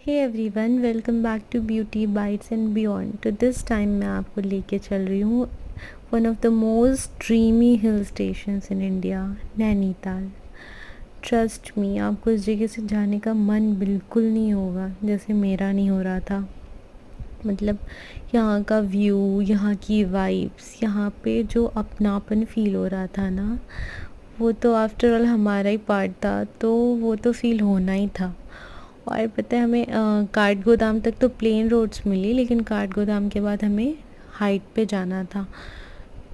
Hey everyone, welcome back to beauty bites and beyond. तो this time मैं आपको लेके चल रही हूँ one of the most dreamy hill stations in India, Nainital. Trust me, आपको इस जगह से जाने का मन बिल्कुल नहीं होगा जैसे मेरा नहीं हो रहा था। मतलब यहाँ का व्यू, यहाँ की वाइब्स, यहाँ पे जो अपनापन फील हो रहा था ना, वो तो आफ्टर ऑल हमारा ही पार्ट था, तो वो तो फील होना ही था। और पता है हमें काठगोदाम तक तो प्लेन रोड्स मिली, लेकिन काठगोदाम के बाद हमें हाइट पे जाना था।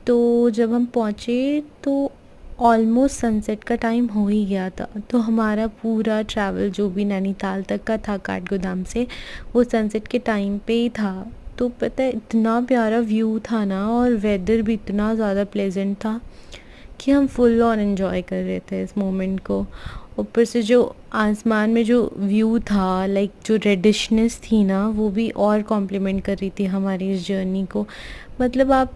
तो जब हम पहुँचे तो ऑलमोस्ट सनसेट का टाइम हो ही गया था। तो हमारा पूरा ट्रैवल जो भी नैनीताल तक का था काठगोदाम से, वो सनसेट के टाइम पे ही था। तो पता है इतना प्यारा व्यू था ना, और वेदर भी इतना ज़्यादा प्लेजेंट था कि हम फुल ऑन एंजॉय कर रहे थे इस मोमेंट को। ऊपर से जो आसमान में जो व्यू था, लाइक जो रेडिशनेस थी ना, वो भी और कॉम्प्लीमेंट कर रही थी हमारी इस जर्नी को। मतलब आप,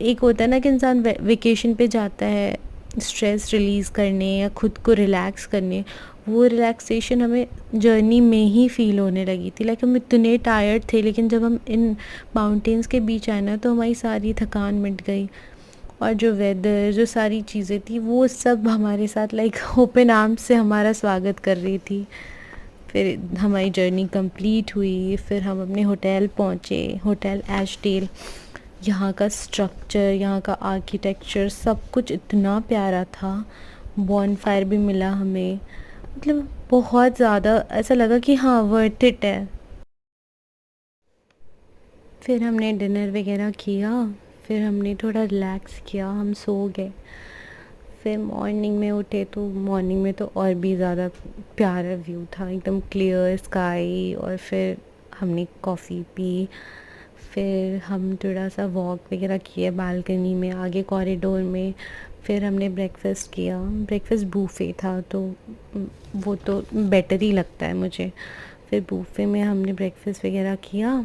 एक होता है ना कि इंसान वेकेशन पे जाता है स्ट्रेस रिलीज़ करने या खुद को रिलैक्स करने, वो रिलैक्सेशन हमें जर्नी में ही फ़ील होने लगी थी। लाइक हम इतने टायर्ड थे, लेकिन जब हम इन माउंटेन्स के बीच आए ना, तो हमारी सारी थकान मिट गई। और जो वेदर, जो सारी चीज़ें थी, वो सब हमारे साथ लाइक ओपन आर्म्स से हमारा स्वागत कर रही थी। फिर हमारी जर्नी कंप्लीट हुई, फिर हम अपने होटल पहुँचे, होटल एशडेल। यहाँ का स्ट्रक्चर, यहाँ का आर्किटेक्चर, सब कुछ इतना प्यारा था। बॉनफायर भी मिला हमें। मतलब बहुत ज़्यादा ऐसा लगा कि हाँ, वर्थ इट है। फिर हमने डिनर वगैरह किया, फिर हमने थोड़ा रिलैक्स किया, हम सो गए। फिर मॉर्निंग में उठे तो मॉर्निंग में तो और भी ज़्यादा प्यारा व्यू था, एकदम क्लियर स्काई। और फिर हमने कॉफ़ी पी, फिर हम थोड़ा सा वॉक वगैरह किए बालकनी में, आगे कॉरिडोर में। फिर हमने ब्रेकफ़ास्ट किया। ब्रेकफ़ास्ट बूफ़े था, तो वो तो बेटर ही लगता है मुझे। फिर बूफ़े में हमने ब्रेकफ़ास्ट वगैरह किया।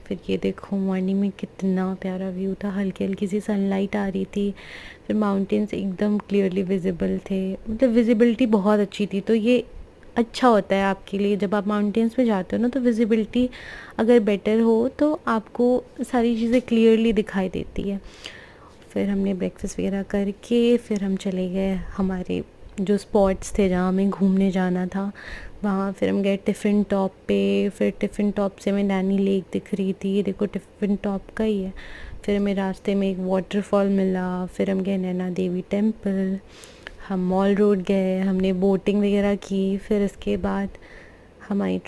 फिर ये देखो मॉर्निंग में कितना प्यारा व्यू था, हल्की हल्की सी सनलाइट आ रही थी। फिर माउंटेन्स एकदम क्लियरली विजिबल थे, मतलब विजिबिलिटी बहुत अच्छी थी। तो ये अच्छा होता है आपके लिए, जब आप माउंटेन्स पे जाते हो ना, तो विजिबिलिटी अगर बेटर हो तो आपको सारी चीज़ें क्लियरली दिखाई देती है। फिर हमने ब्रेकफास्ट वगैरह करके फिर हम चले गए हमारे जो स्पॉट्स थे जहाँ हमें घूमने जाना था वहाँ। फिर हम गए टिफ़िन टॉप पे। फिर टिफ़िन टॉप से हमें नैनी लेक दिख रही थी, ये देखो टिफ़िन टॉप का ही है। फिर हमें रास्ते में एक वाटरफॉल मिला। फिर हम गए नैना देवी टेम्पल। हम मॉल रोड गए, हमने बोटिंग वगैरह की। फिर इसके बाद हमारी